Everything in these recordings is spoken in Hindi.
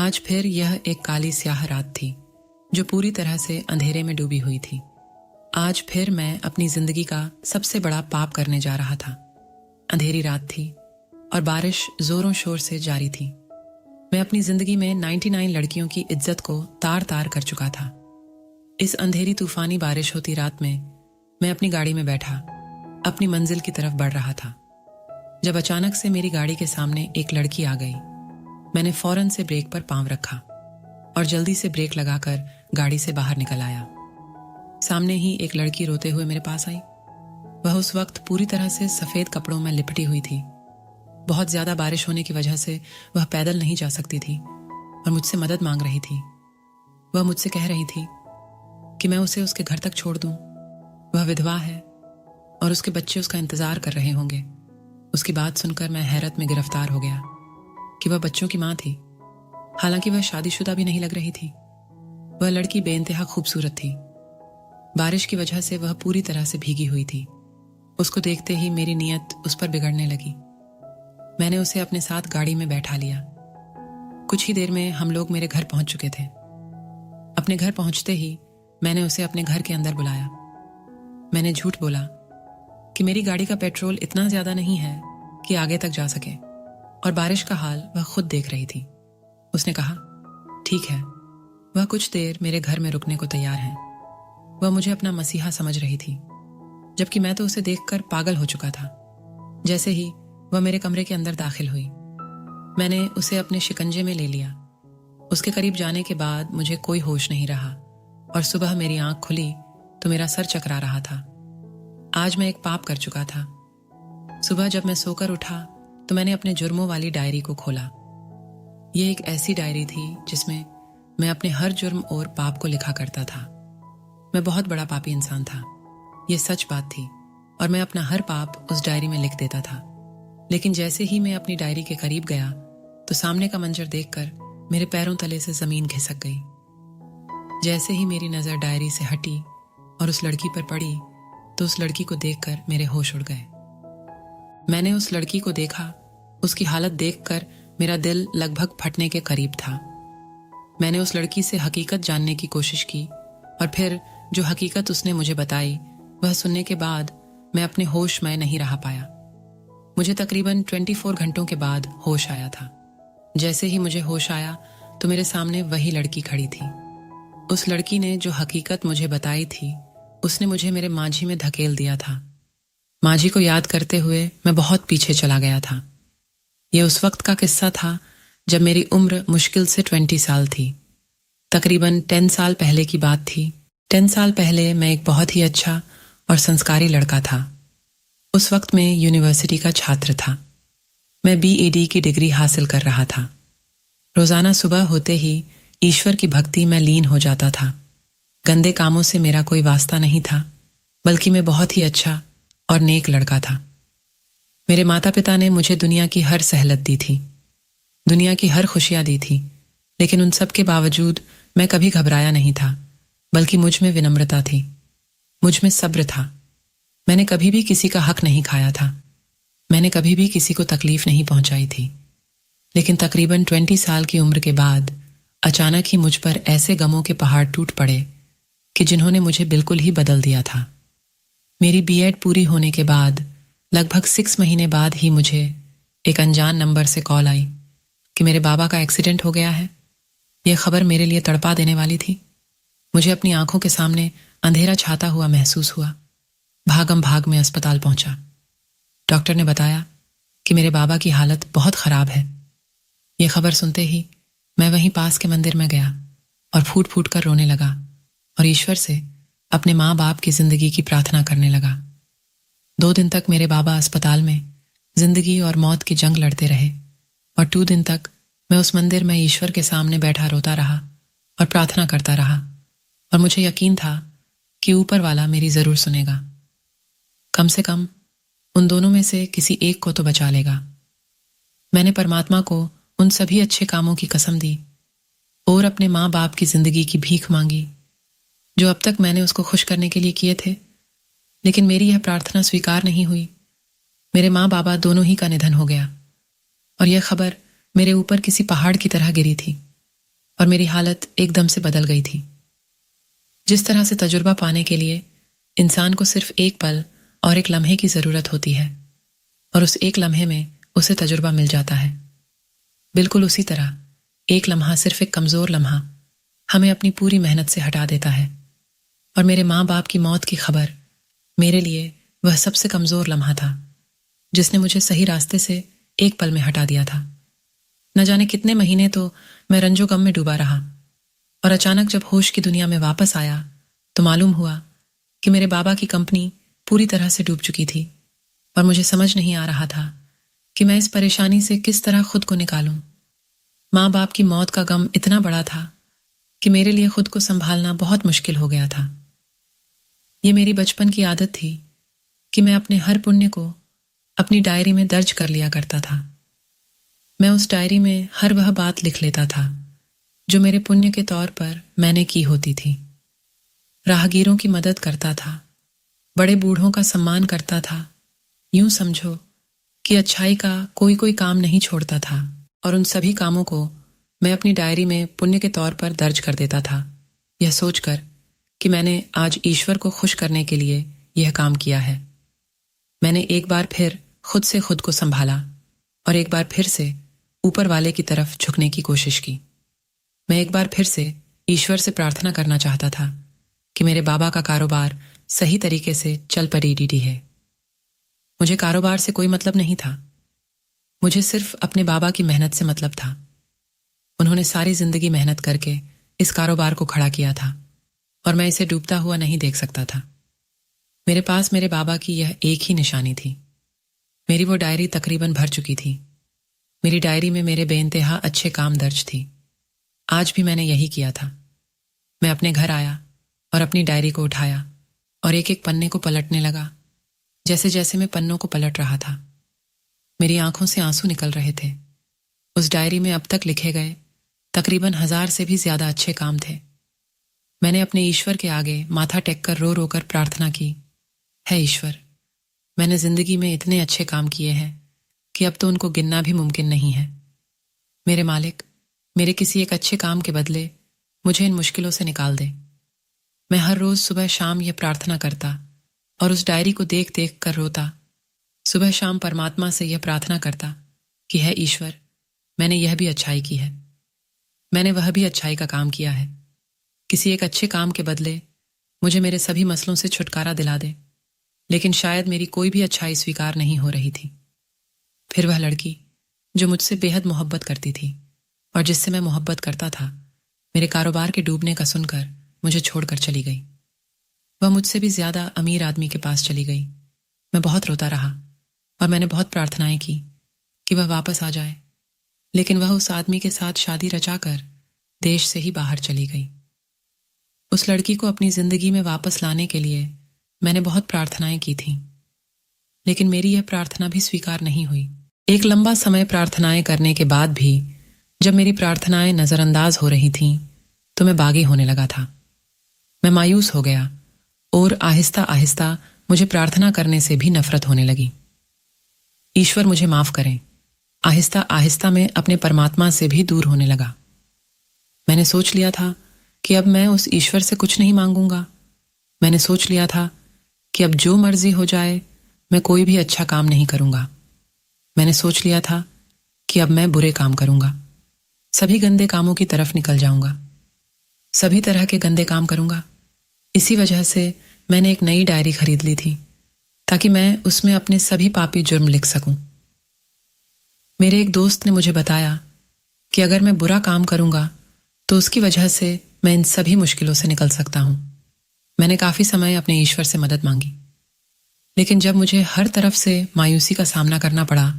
आज फिर यह एक काली स्याह रात थी जो पूरी तरह से अंधेरे में डूबी हुई थी। आज फिर मैं अपनी जिंदगी का सबसे बड़ा पाप करने जा रहा था। अंधेरी रात थी और बारिश जोरों शोर से जारी थी। मैं अपनी जिंदगी में 99 लड़कियों की इज्जत को तार तार कर चुका था। इस अंधेरी तूफानी बारिश होती रात में मैं अपनी गाड़ी में बैठा अपनी मंजिल की तरफ बढ़ रहा था, जब अचानक से मेरी गाड़ी के सामने एक लड़की आ गई। मैंने फौरन से ब्रेक पर पांव रखा और जल्दी से ब्रेक लगाकर गाड़ी से बाहर निकल आया। सामने ही एक लड़की रोते हुए मेरे पास आई। वह उस वक्त पूरी तरह से सफेद कपड़ों में लिपटी हुई थी। बहुत ज्यादा बारिश होने की वजह से वह पैदल नहीं जा सकती थी और मुझसे मदद मांग रही थी। वह मुझसे कह रही थी कि मैं उसे उसके घर तक छोड़ दूं। वह विधवा है और उसके बच्चे उसका इंतजार कर रहे होंगे। उसकी बात सुनकर मैं हैरत में गिरफ्तार हो गया कि वह बच्चों की मां थी, हालांकि वह शादीशुदा भी नहीं लग रही थी। वह लड़की बेइंतहा खूबसूरत थी। बारिश की वजह से वह पूरी तरह से भीगी हुई थी। उसको देखते ही मेरी नीयत उस पर बिगड़ने लगी। मैंने उसे अपने साथ गाड़ी में बैठा लिया। कुछ ही देर में हम लोग मेरे घर पहुंच चुके थे। अपने घर पहुंचते ही मैंने उसे अपने घर के अंदर बुलाया। मैंने झूठ बोला कि मेरी गाड़ी का पेट्रोल इतना ज्यादा नहीं है कि आगे तक जा सके और बारिश का हाल वह खुद देख रही थी। उसने कहा, ठीक है। वह कुछ देर मेरे घर में रुकने को तैयार है। वह मुझे अपना मसीहा समझ रही थी, जबकि मैं तो उसे देखकर पागल हो चुका था। जैसे ही वह मेरे कमरे के अंदर दाखिल हुई, मैंने उसे अपने शिकंजे में ले लिया। उसके करीब जाने के बाद मुझे कोई होश नहीं रहा और सुबह मेरी आंख खुली तो मेरा सर चकरा रहा था। आज मैं एक पाप कर चुका था। सुबह जब मैं सोकर उठा तो मैंने अपने जुर्मों वाली डायरी को खोला। यह एक ऐसी डायरी थी जिसमें मैं अपने हर जुर्म और पाप को लिखा करता था। मैं बहुत बड़ा पापी इंसान था, यह सच बात थी, और मैं अपना हर पाप उस डायरी में लिख देता था। लेकिन जैसे ही मैं अपनी डायरी के करीब गया तो सामने का मंजर देखकर मेरे पैरों तले से जमीन खिसक गई। जैसे ही मेरी नजर डायरी से हटी और उस लड़की पर पड़ी तो उस लड़की को देखकर मेरे होश उड़ गए। मैंने उस लड़की को देखा। उसकी हालत देखकर मेरा दिल लगभग फटने के करीब था। मैंने उस लड़की से हकीकत जानने की कोशिश की और फिर जो हकीकत उसने मुझे बताई वह सुनने के बाद मैं अपने होश में नहीं रह पाया। मुझे तकरीबन 24 घंटों के बाद होश आया था। जैसे ही मुझे होश आया तो मेरे सामने वही लड़की खड़ी थी। उस लड़की ने जो हकीकत मुझे बताई थी उसने मुझे मेरे मांझी में धकेल दिया था। मांझी को याद करते हुए मैं बहुत पीछे चला गया था। यह उस वक्त का किस्सा था जब मेरी उम्र मुश्किल से 20 साल थी। तकरीबन 10 साल पहले की बात थी। 10 साल पहले मैं एक बहुत ही अच्छा और संस्कारी लड़का था। उस वक्त मैं यूनिवर्सिटी का छात्र था। मैं BEd की डिग्री हासिल कर रहा था। रोजाना सुबह होते ही ईश्वर की भक्ति में लीन हो जाता था। गंदे कामों से मेरा कोई वास्ता नहीं था, बल्कि मैं बहुत ही अच्छा और नेक लड़का था। मेरे माता पिता ने मुझे दुनिया की हर सहलत दी थी, दुनिया की हर खुशियां दी थी, लेकिन उन सब के बावजूद मैं कभी घबराया नहीं था, बल्कि मुझ में विनम्रता थी, मुझ में सब्र था। मैंने कभी भी किसी का हक नहीं खाया था। मैंने कभी भी किसी को तकलीफ नहीं पहुंचाई थी। लेकिन तकरीबन 20 साल की उम्र के बाद अचानक ही मुझ पर ऐसे गमों के पहाड़ टूट पड़े कि जिन्होंने मुझे बिल्कुल ही बदल दिया था। मेरी B.Ed पूरी होने के बाद लगभग 6 महीने बाद ही मुझे एक अनजान नंबर से कॉल आई कि मेरे बाबा का एक्सीडेंट हो गया है। यह खबर मेरे लिए तड़पा देने वाली थी। मुझे अपनी आंखों के सामने अंधेरा छाता हुआ महसूस हुआ। भागम भाग में अस्पताल पहुंचा। डॉक्टर ने बताया कि मेरे बाबा की हालत बहुत खराब है। यह खबर सुनते ही मैं वहीं पास के मंदिर में गया और फूट फूट कर रोने लगा और ईश्वर से अपने माँ बाप की जिंदगी की प्रार्थना करने लगा। 2 दिन तक मेरे बाबा अस्पताल में जिंदगी और मौत की जंग लड़ते रहे और 2 दिन तक मैं उस मंदिर में ईश्वर के सामने बैठा रोता रहा और प्रार्थना करता रहा, और मुझे यकीन था कि ऊपर वाला मेरी जरूर सुनेगा। कम से कम उन दोनों में से किसी एक को तो बचा लेगा। मैंने परमात्मा को उन सभी अच्छे कामों की कसम दी और अपने माँ बाप की जिंदगी की भीख मांगी जो अब तक मैंने उसको खुश करने के लिए किए थे, लेकिन मेरी यह प्रार्थना स्वीकार नहीं हुई। मेरे माँ बाबा दोनों ही का निधन हो गया और यह खबर मेरे ऊपर किसी पहाड़ की तरह गिरी थी। और मेरी हालत एकदम से बदल गई थी। जिस तरह से तजुर्बा पाने के लिए इंसान को सिर्फ एक पल और एक लम्हे की ज़रूरत होती है और उस एक लम्हे में उसे तजुर्बा मिल जाता है, बिल्कुल उसी तरह एक लम्हा, सिर्फ एक कमज़ोर लम्हा, हमें अपनी पूरी मेहनत से हटा देता है। और मेरे माँ बाप की मौत की खबर मेरे लिए वह सबसे कमज़ोर लम्हा था जिसने मुझे सही रास्ते से एक पल में हटा दिया था। न जाने कितने महीने तो मैं रंजो गम में डूबा रहा और अचानक जब होश की दुनिया में वापस आया तो मालूम हुआ कि मेरे बाबा की कंपनी पूरी तरह से डूब चुकी थी और मुझे समझ नहीं आ रहा था कि मैं इस परेशानी से किस तरह खुद को निकालूं। माँ बाप की मौत का गम इतना बड़ा था कि मेरे लिए खुद को संभालना बहुत मुश्किल हो गया था। ये मेरी बचपन की आदत थी कि मैं अपने हर पुण्य को अपनी डायरी में दर्ज कर लिया करता था। मैं उस डायरी में हर वह बात लिख लेता था जो मेरे पुण्य के तौर पर मैंने की होती थी। राहगीरों की मदद करता था, बड़े बूढ़ों का सम्मान करता था। यूं समझो कि अच्छाई का कोई कोई काम नहीं छोड़ता था और उन सभी कामों को मैं अपनी डायरी में पुण्य के तौर पर दर्ज कर देता था, यह सोचकर कि मैंने आज ईश्वर को खुश करने के लिए यह काम किया है। मैंने एक बार फिर खुद से खुद को संभाला और एक बार फिर से ऊपर वाले की तरफ झुकने की कोशिश की। मैं एक बार फिर से ईश्वर से प्रार्थना करना चाहता था कि मेरे बाबा का कारोबार सही तरीके से चल पड़ी है। मुझे कारोबार से कोई मतलब नहीं था, मुझे सिर्फ अपने बाबा की मेहनत से मतलब था। उन्होंने सारी जिंदगी मेहनत करके इस कारोबार को खड़ा किया था और मैं इसे डूबता हुआ नहीं देख सकता था। मेरे पास मेरे बाबा की यह एक ही निशानी थी। मेरी वो डायरी तकरीबन भर चुकी थी। मेरी डायरी में मेरे बेइंतहा अच्छे काम दर्ज थी। आज भी मैंने यही किया था। मैं अपने घर आया और अपनी डायरी को उठाया और एक एक पन्ने को पलटने लगा। जैसे जैसे मैं पन्नों को पलट रहा था मेरी आंखों से आंसू निकल रहे थे। उस डायरी में अब तक लिखे गए तकरीबन 1000 से भी ज्यादा अच्छे काम थे। मैंने अपने ईश्वर के आगे माथा टेक कर रो रो कर प्रार्थना की, है ईश्वर, मैंने जिंदगी में इतने अच्छे काम किए हैं कि अब तो उनको गिनना भी मुमकिन नहीं है। मेरे मालिक, मेरे किसी एक अच्छे काम के बदले मुझे इन मुश्किलों से निकाल दे। मैं हर रोज सुबह शाम यह प्रार्थना करता और उस डायरी को देख देख कर रोता। सुबह शाम परमात्मा से यह प्रार्थना करता कि है ईश्वर, मैंने यह भी अच्छाई की है, मैंने वह भी अच्छाई का काम किया है। किसी एक अच्छे काम के बदले मुझे मेरे सभी मसलों से छुटकारा दिला दे। लेकिन शायद मेरी कोई भी अच्छाई स्वीकार नहीं हो रही थी। फिर वह लड़की जो मुझसे बेहद मोहब्बत करती थी और जिससे मैं मोहब्बत करता था, मेरे कारोबार के डूबने का सुनकर मुझे छोड़कर चली गई। वह मुझसे भी ज्यादा अमीर आदमी के पास चली गई। मैं बहुत रोता रहा और मैंने बहुत प्रार्थनाएं की कि वह वापस आ जाए, लेकिन वह उस आदमी के साथ शादी रचाकर देश से ही बाहर चली गई। उस लड़की को अपनी जिंदगी में वापस लाने के लिए मैंने बहुत प्रार्थनाएं की थीं, लेकिन मेरी यह प्रार्थना भी स्वीकार नहीं हुई। एक लंबा समय प्रार्थनाएं करने के बाद भी जब मेरी प्रार्थनाएं नजरअंदाज हो रही थीं तो मैं बागी होने लगा था। मैं मायूस हो गया और आहिस्ता आहिस्ता मुझे प्रार्थना करने से भी नफरत होने लगी। ईश्वर मुझे माफ करें, आहिस्ता आहिस्ता मैं अपने परमात्मा से भी दूर होने लगा। मैंने सोच लिया था कि अब मैं उस ईश्वर से कुछ नहीं मांगूंगा। मैंने सोच लिया था कि अब जो मर्जी हो जाए मैं कोई भी अच्छा काम नहीं करूंगा। मैंने सोच लिया था कि अब मैं बुरे काम करूंगा, सभी गंदे कामों की तरफ निकल जाऊंगा, सभी तरह के गंदे काम करूंगा। इसी वजह से मैंने एक नई डायरी खरीद ली थी ताकि मैं उसमें अपने सभी पापी जुर्म लिख सकूं। मेरे एक दोस्त ने मुझे बताया कि अगर मैं बुरा काम करूंगा तो उसकी वजह से मैं इन सभी मुश्किलों से निकल सकता हूं। मैंने काफी समय अपने ईश्वर से मदद मांगी, लेकिन जब मुझे हर तरफ से मायूसी का सामना करना पड़ा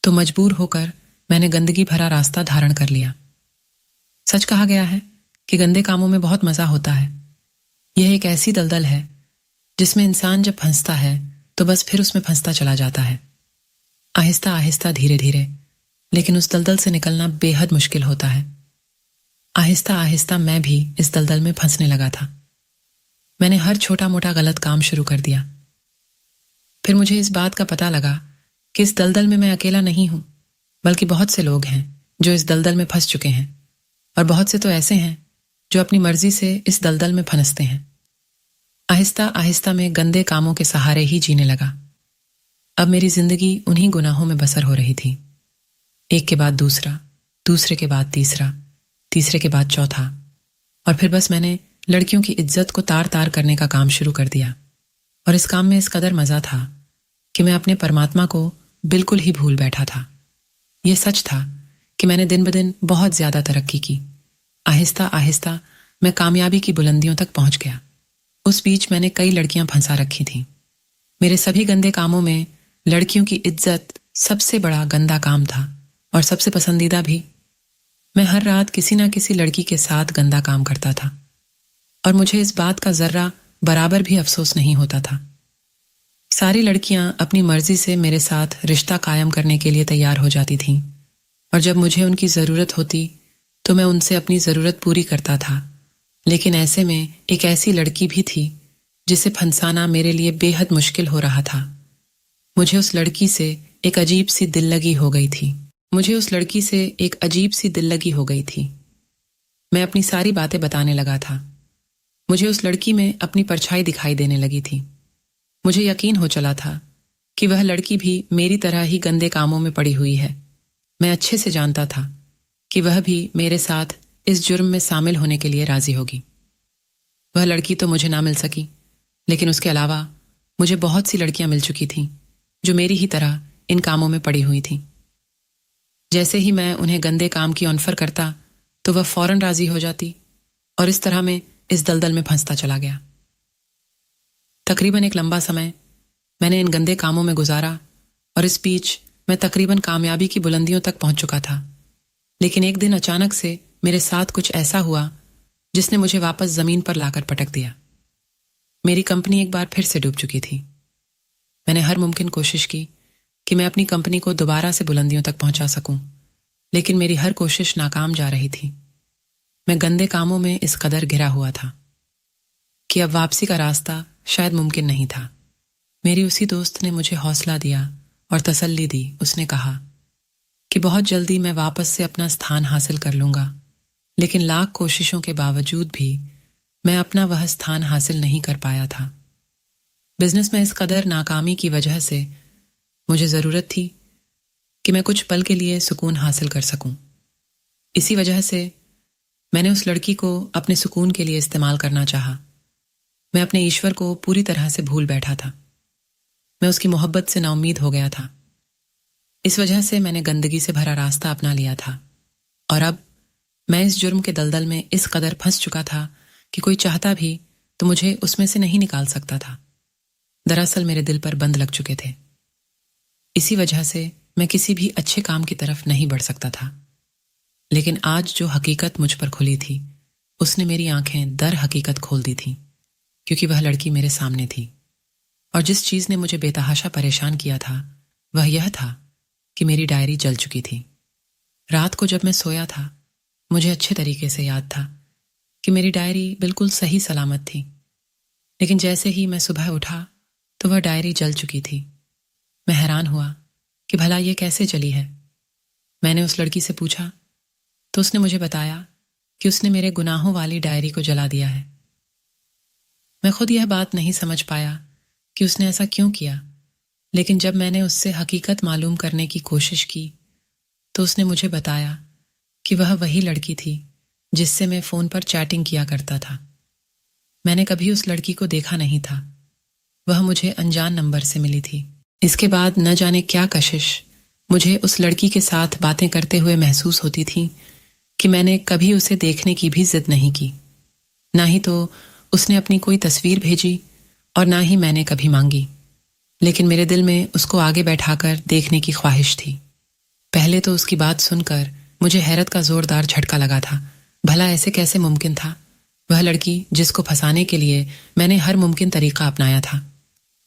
तो मजबूर होकर मैंने गंदगी भरा रास्ता धारण कर लिया। सच कहा गया है कि गंदे कामों में बहुत मजा होता है। यह एक ऐसी दलदल है जिसमें इंसान जब फंसता है तो बस फिर उसमें फंसता चला जाता है, आहिस्ता आहिस्ता धीरे धीरे, लेकिन उस दलदल से निकलना बेहद मुश्किल होता है। आहिस्ता आहिस्ता मैं भी इस दलदल में फंसने लगा था। मैंने हर छोटा मोटा गलत काम शुरू कर दिया। फिर मुझे इस बात का पता लगा कि इस दलदल में मैं अकेला नहीं हूं, बल्कि बहुत से लोग हैं जो इस दलदल में फंस चुके हैं। और बहुत से तो ऐसे हैं जो अपनी मर्जी से इस दलदल में फंसते हैं। आहिस्ता आहिस्ता मैं गंदे कामों के सहारे ही जीने लगा। अब मेरी जिंदगी उन्हीं गुनाहों में बसर हो रही थी। एक के बाद दूसरा, दूसरे के बाद तीसरा, तीसरे के बाद चौथा, और फिर बस मैंने लड़कियों की इज्जत को तार तार करने का काम शुरू कर दिया। और इस काम में इस कदर मजा था कि मैं अपने परमात्मा को बिल्कुल ही भूल बैठा था। यह सच था कि मैंने दिन ब दिन बहुत ज्यादा तरक्की की। आहिस्ता आहिस्ता मैं कामयाबी की बुलंदियों तक पहुंच गया। उस बीच मैंने कई लड़कियां फंसा रखी थीं। मेरे सभी गंदे कामों में लड़कियों की इज्जत सबसे बड़ा गंदा काम था और सबसे पसंदीदा भी। मैं हर रात किसी ना किसी लड़की के साथ गंदा काम करता था और मुझे इस बात का जर्रा बराबर भी अफसोस नहीं होता था। सारी लड़कियां अपनी मर्जी से मेरे साथ रिश्ता कायम करने के लिए तैयार हो जाती थीं और जब मुझे उनकी ज़रूरत होती तो मैं उनसे अपनी ज़रूरत पूरी करता था। लेकिन ऐसे में एक ऐसी लड़की भी थी जिसे फंसाना मेरे लिए बेहद मुश्किल हो रहा था। मुझे उस लड़की से एक अजीब सी दिल लगी हो गई थी। मैं अपनी सारी बातें बताने लगा था। मुझे उस लड़की में अपनी परछाई दिखाई देने लगी थी। मुझे यकीन हो चला था कि वह लड़की भी मेरी तरह ही गंदे कामों में पड़ी हुई है। मैं अच्छे से जानता था कि वह भी मेरे साथ इस जुर्म में शामिल होने के लिए राजी होगी। वह लड़की तो मुझे ना मिल सकी, लेकिन उसके अलावा मुझे बहुत सी लड़कियां मिल चुकी थीं जो मेरी ही तरह इन कामों में पड़ी हुई थीं। जैसे ही मैं उन्हें गंदे काम की ऑफर करता तो वह फौरन राजी हो जाती और इस तरह मैं इस दलदल में फंसता चला गया। तकरीबन एक लंबा समय मैंने इन गंदे कामों में गुजारा और इस बीच मैं तकरीबन कामयाबी की बुलंदियों तक पहुंच चुका था। लेकिन एक दिन अचानक से मेरे साथ कुछ ऐसा हुआ जिसने मुझे वापस जमीन पर लाकर पटक दिया। मेरी कंपनी एक बार फिर से डूब चुकी थी। मैंने हर मुमकिन कोशिश की कि मैं अपनी कंपनी को दोबारा से बुलंदियों तक पहुंचा सकूं, लेकिन मेरी हर कोशिश नाकाम जा रही थी। मैं गंदे कामों में इस कदर घिरा हुआ था कि अब वापसी का रास्ता शायद मुमकिन नहीं था। मेरी उसी दोस्त ने मुझे हौसला दिया और तसल्ली दी। उसने कहा कि बहुत जल्दी मैं वापस से अपना स्थान हासिल कर लूंगा, लेकिन लाख कोशिशों के बावजूद भी मैं अपना वह स्थान हासिल नहीं कर पाया था। बिजनेस में इस कदर नाकामी की वजह से मुझे जरूरत थी कि मैं कुछ पल के लिए सुकून हासिल कर सकूं। इसी वजह से मैंने उस लड़की को अपने सुकून के लिए इस्तेमाल करना चाहा। मैं अपने ईश्वर को पूरी तरह से भूल बैठा था। मैं उसकी मोहब्बत से नाउम्मीद हो गया था। इस वजह से मैंने गंदगी से भरा रास्ता अपना लिया था और अब मैं इस जुर्म के दलदल में इस कदर फंस चुका था कि कोई चाहता भी तो मुझे उसमें से नहीं निकाल सकता था। दरअसल मेरे दिल पर बंद लग चुके थे। इसी वजह से मैं किसी भी अच्छे काम की तरफ नहीं बढ़ सकता था। लेकिन आज जो हकीकत मुझ पर खुली थी उसने मेरी आंखें दर हकीकत खोल दी थी, क्योंकि वह लड़की मेरे सामने थी। और जिस चीज ने मुझे बेतहाशा परेशान किया था वह यह था कि मेरी डायरी जल चुकी थी। रात को जब मैं सोया था मुझे अच्छे तरीके से याद था कि मेरी डायरी बिल्कुल सही सलामत थी, लेकिन जैसे ही मैं सुबह उठा तो वह डायरी जल चुकी थी। मैं हैरान हुआ कि भला ये कैसे जली है। मैंने उस लड़की से पूछा तो उसने मुझे बताया कि उसने मेरे गुनाहों वाली डायरी को जला दिया है। मैं खुद यह बात नहीं समझ पाया कि उसने ऐसा क्यों किया, लेकिन जब मैंने उससे हकीकत मालूम करने की कोशिश की तो उसने मुझे बताया कि वह वही लड़की थी जिससे मैं फ़ोन पर चैटिंग किया करता था। मैंने कभी उस लड़की को देखा नहीं था। वह मुझे अनजान नंबर से मिली थी। इसके बाद न जाने क्या कशिश मुझे उस लड़की के साथ बातें करते हुए महसूस होती थी कि मैंने कभी उसे देखने की भी जिद नहीं की। ना ही तो उसने अपनी कोई तस्वीर भेजी और ना ही मैंने कभी मांगी, लेकिन मेरे दिल में उसको आगे बैठाकर देखने की ख्वाहिश थी। पहले तो उसकी बात सुनकर मुझे हैरत का जोरदार झटका लगा था। भला ऐसे कैसे मुमकिन था? वह लड़की जिसको फंसाने के लिए मैंने हर मुमकिन तरीका अपनाया था,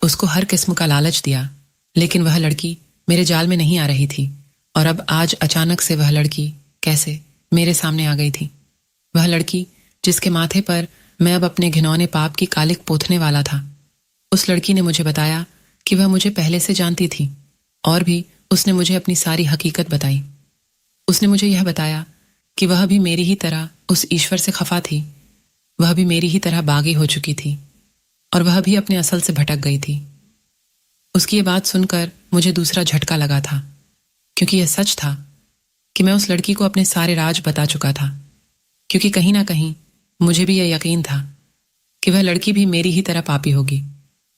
उसको हर किस्म का लालच दिया, लेकिन वह लड़की मेरे जाल में नहीं आ रही थी। और अब आज अचानक से वह लड़की कैसे मेरे सामने आ गई थी? वह लड़की जिसके माथे पर मैं अब अपने घिनौने पाप की कालिक पोथने वाला था। उस लड़की ने मुझे बताया कि वह मुझे पहले से जानती थी और भी उसने मुझे अपनी सारी हकीकत बताई। उसने मुझे यह बताया कि वह भी मेरी ही तरह उस ईश्वर से खफा थी। वह भी मेरी ही तरह बागी हो चुकी थी और वह भी अपने असल से भटक गई थी। उसकी ये बात सुनकर मुझे दूसरा झटका लगा था, क्योंकि यह सच था कि मैं उस लड़की को अपने सारे राज बता चुका था। क्योंकि कहीं ना कहीं मुझे भी यह यकीन था कि वह लड़की भी मेरी ही तरह पापी होगी,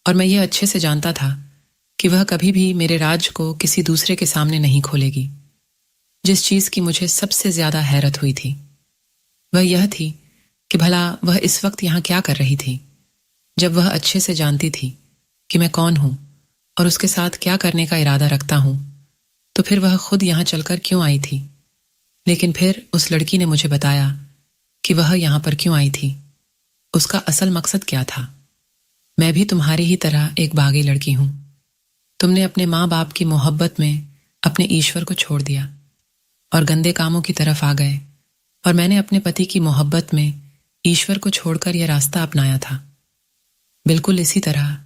और मैं यह अच्छे से जानता था कि वह कभी भी मेरे राज को किसी दूसरे के सामने नहीं खोलेगी। जिस चीज़ की मुझे सबसे ज़्यादा हैरत हुई थी वह यह थी कि भला वह इस वक्त यहाँ क्या कर रही थी, जब वह अच्छे से जानती थी कि मैं कौन हूँ और उसके साथ क्या करने का इरादा रखता हूँ। तो फिर वह खुद यहाँ चलकर क्यों आई थी? लेकिन फिर उस लड़की ने मुझे बताया कि वह यहाँ पर क्यों आई थी, उसका असल मकसद क्या था। मैं भी तुम्हारी ही तरह एक बागी लड़की हूँ। तुमने अपने माँ बाप की मोहब्बत में अपने ईश्वर को छोड़ दिया और गंदे कामों की तरफ आ गए, और मैंने अपने पति की मोहब्बत में ईश्वर को छोड़कर यह रास्ता अपनाया था। बिल्कुल इसी तरह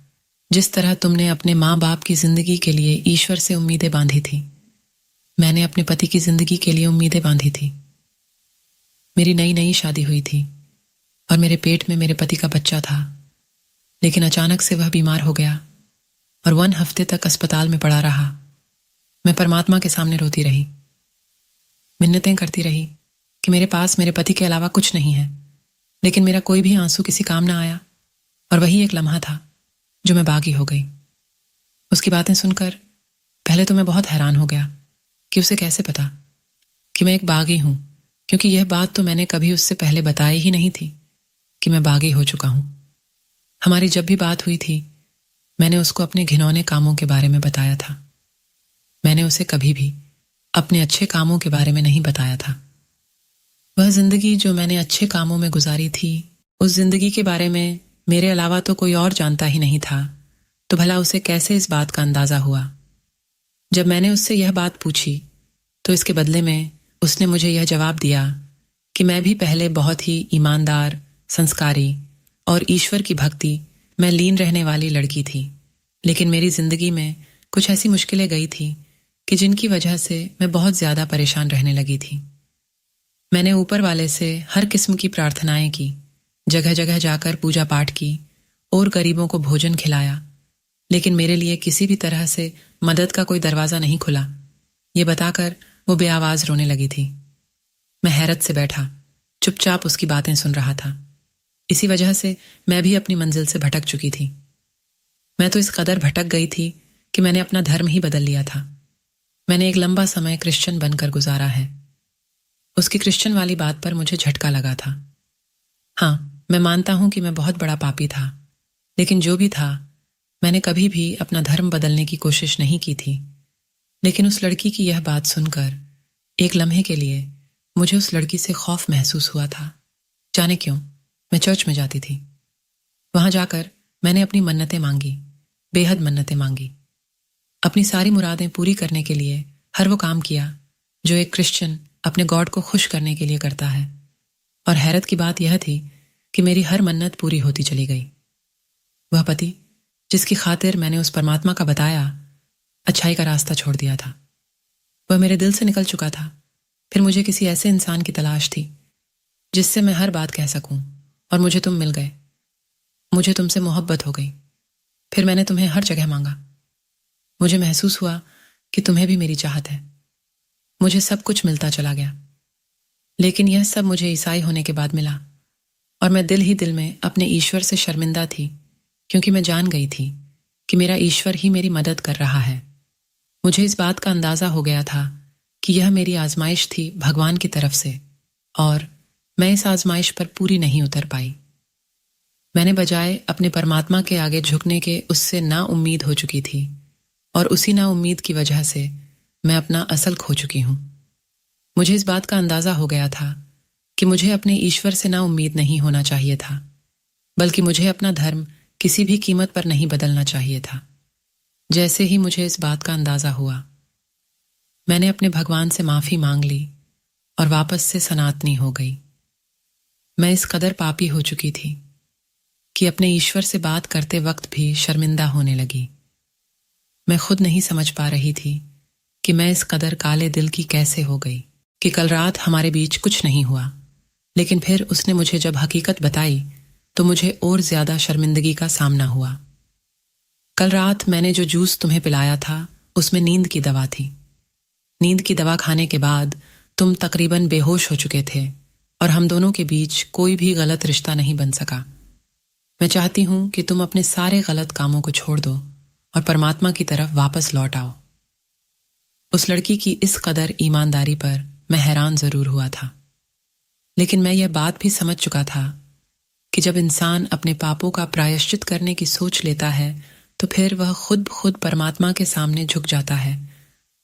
जिस तरह तुमने अपने माँ बाप की जिंदगी के लिए ईश्वर से उम्मीदें बांधी थी, मैंने अपने पति की जिंदगी के लिए उम्मीदें बांधी थी। मेरी नई नई शादी हुई थी और मेरे पेट में मेरे पति का बच्चा था, लेकिन अचानक से वह बीमार हो गया और 1 हफ्ते तक अस्पताल में पड़ा रहा। मैं परमात्मा के सामने रोती रही, मिन्नतें करती रही कि मेरे पास मेरे पति के अलावा कुछ नहीं है, लेकिन मेरा कोई भी आंसू किसी काम ना आया। और वही एक लम्हा था जो मैं बागी हो गई। उसकी बातें सुनकर पहले तो मैं बहुत हैरान हो गया कि उसे कैसे पता कि मैं एक बागी हूँ, क्योंकि यह बात तो मैंने कभी उससे पहले बताई ही नहीं थी कि मैं बागी हो चुका हूँ। हमारी जब भी बात हुई थी मैंने उसको अपने घिनौने कामों के बारे में बताया था। मैंने उसे कभी भी अपने अच्छे कामों के बारे में नहीं बताया था। वह जिंदगी जो मैंने अच्छे कामों में गुजारी थी, उस जिंदगी के बारे में मेरे अलावा तो कोई और जानता ही नहीं था। तो भला उसे कैसे इस बात का अंदाजा हुआ? जब मैंने उससे यह बात पूछी तो इसके बदले में उसने मुझे यह जवाब दिया कि मैं भी पहले बहुत ही ईमानदार, संस्कारी और ईश्वर की भक्ति में लीन रहने वाली लड़की थी, लेकिन मेरी जिंदगी में कुछ ऐसी मुश्किलें गई थी कि जिनकी वजह से मैं बहुत ज्यादा परेशान रहने लगी थी। मैंने ऊपर वाले से हर किस्म की प्रार्थनाएं की, जगह जगह जाकर पूजा पाठ की और गरीबों को भोजन खिलाया, लेकिन मेरे लिए किसी भी तरह से मदद का कोई दरवाजा नहीं खुला। ये बताकर वो बेआवाज रोने लगी थी। मैं हैरत से बैठा चुपचाप उसकी बातें सुन रहा था। इसी वजह से मैं भी अपनी मंजिल से भटक चुकी थी। मैं तो इस कदर भटक गई थी कि मैंने अपना धर्म ही बदल लिया था। मैंने एक लंबा समय क्रिश्चियन बनकर गुजारा है। उसकी क्रिश्चियन वाली बात पर मुझे झटका लगा था। हाँ, मैं मानता हूं कि मैं बहुत बड़ा पापी था, लेकिन जो भी था मैंने कभी भी अपना धर्म बदलने की कोशिश नहीं की थी। लेकिन उस लड़की की यह बात सुनकर एक लम्हे के लिए मुझे उस लड़की से खौफ महसूस हुआ था। जाने क्यों मैं चर्च में जाती थी। वहां जाकर मैंने अपनी मन्नतें मांगी, बेहद मन्नतें मांगी। अपनी सारी मुरादें पूरी करने के लिए हर वो काम किया जो एक क्रिश्चियन अपने गॉड को खुश करने के लिए करता है। और हैरत की बात यह थी कि मेरी हर मन्नत पूरी होती चली गई। वह पति जिसकी खातिर मैंने उस परमात्मा का बताया अच्छाई का रास्ता छोड़ दिया था, वह मेरे दिल से निकल चुका था। फिर मुझे किसी ऐसे इंसान की तलाश थी जिससे मैं हर बात कह सकूं, और मुझे तुम मिल गए। मुझे तुमसे मोहब्बत हो गई। फिर मैंने तुम्हें हर जगह मांगा। मुझे महसूस हुआ कि तुम्हें भी मेरी चाहत है। मुझे सब कुछ मिलता चला गया, लेकिन यह सब मुझे ईसाई होने के बाद मिला, और मैं दिल ही दिल में अपने ईश्वर से शर्मिंदा थी, क्योंकि मैं जान गई थी कि मेरा ईश्वर ही मेरी मदद कर रहा है। मुझे इस बात का अंदाजा हो गया था कि यह मेरी आजमाइश थी भगवान की तरफ से, और मैं इस आजमाइश पर पूरी नहीं उतर पाई। मैंने बजाय अपने परमात्मा के आगे झुकने के उससे ना उम्मीद हो चुकी थी, और उसी ना उम्मीद की वजह से मैं अपना असल खो चुकी हूं। मुझे इस बात का अंदाजा हो गया था कि मुझे अपने ईश्वर से ना उम्मीद नहीं होना चाहिए था, बल्कि मुझे अपना धर्म किसी भी कीमत पर नहीं बदलना चाहिए था। जैसे ही मुझे इस बात का अंदाजा हुआ, मैंने अपने भगवान से माफी मांग ली और वापस से सनातनी हो गई। मैं इस कदर पापी हो चुकी थी कि अपने ईश्वर से बात करते वक्त भी शर्मिंदा होने लगी। मैं खुद नहीं समझ पा रही थी कि मैं इस कदर काले दिल की कैसे हो गई। कि कल रात हमारे बीच कुछ नहीं हुआ, लेकिन फिर उसने मुझे जब हकीकत बताई तो मुझे और ज्यादा शर्मिंदगी का सामना हुआ। कल रात मैंने जो जूस तुम्हें पिलाया था उसमें नींद की दवा थी। नींद की दवा खाने के बाद तुम तकरीबन बेहोश हो चुके थे और हम दोनों के बीच कोई भी गलत रिश्ता नहीं बन सका। मैं चाहती हूं कि तुम अपने सारे गलत कामों को छोड़ दो और परमात्मा की तरफ वापस लौट आओ। उस लड़की की इस कदर ईमानदारी पर मैं हैरान जरूर हुआ था, लेकिन मैं यह बात भी समझ चुका था कि जब इंसान अपने पापों का प्रायश्चित करने की सोच लेता है तो फिर वह खुद खुद परमात्मा के सामने झुक जाता है,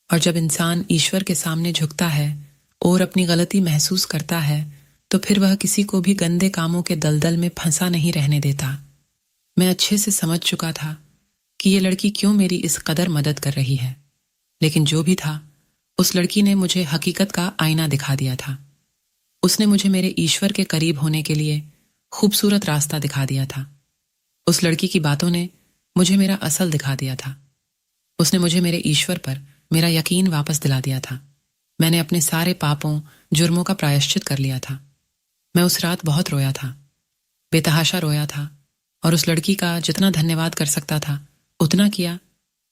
और जब इंसान ईश्वर के सामने झुकता है और अपनी गलती महसूस करता है तो फिर वह किसी को भी गंदे कामों के दलदल में फंसा नहीं रहने देता। मैं अच्छे से समझ चुका था कि ये लड़की क्यों मेरी इस कदर मदद कर रही है, लेकिन जो भी था उस लड़की ने मुझे हकीकत का आईना दिखा दिया था। उसने मुझे मेरे ईश्वर के करीब होने के लिए खूबसूरत रास्ता दिखा दिया था। उस लड़की की बातों ने मुझे मेरा असल दिखा दिया था। उसने मुझे मेरे ईश्वर पर मेरा यकीन वापस दिला दिया था। मैंने अपने सारे पापों जुर्मों का प्रायश्चित कर लिया था। मैं उस रात बहुत रोया था, बेतहाशा रोया था, और उस लड़की का जितना धन्यवाद कर सकता था उतना किया।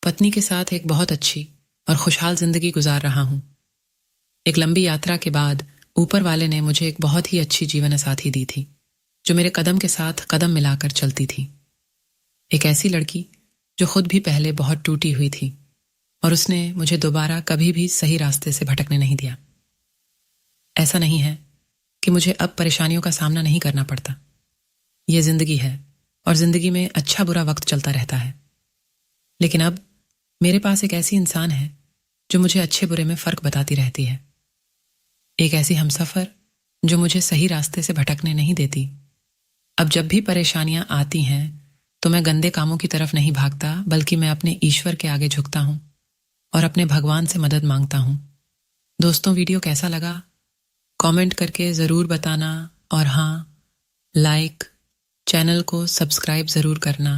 पत्नी के साथ एक बहुत अच्छी और खुशहाल जिंदगी गुजार रहा हूं। एक लंबी यात्रा के बाद ऊपर वाले ने मुझे एक बहुत ही अच्छी जीवन साथी दी थी, जो मेरे कदम के साथ कदम मिलाकर चलती थी। एक ऐसी लड़की जो खुद भी पहले बहुत टूटी हुई थी, और उसने मुझे दोबारा कभी भी सही रास्ते से भटकने नहीं दिया। ऐसा नहीं है कि मुझे अब परेशानियों का सामना नहीं करना पड़ता। यह जिंदगी है और जिंदगी में अच्छा बुरा वक्त चलता रहता है, लेकिन अब मेरे पास एक ऐसी इंसान है जो मुझे अच्छे बुरे में फर्क बताती रहती है। एक ऐसी हमसफर जो मुझे सही रास्ते से भटकने नहीं देती। अब जब भी परेशानियां आती हैं तो मैं गंदे कामों की तरफ नहीं भागता, बल्कि मैं अपने ईश्वर के आगे झुकता हूं और अपने भगवान से मदद मांगता हूं। दोस्तों, वीडियो कैसा लगा कमेंट करके ज़रूर बताना, और हाँ, लाइक, चैनल को सब्सक्राइब ज़रूर करना।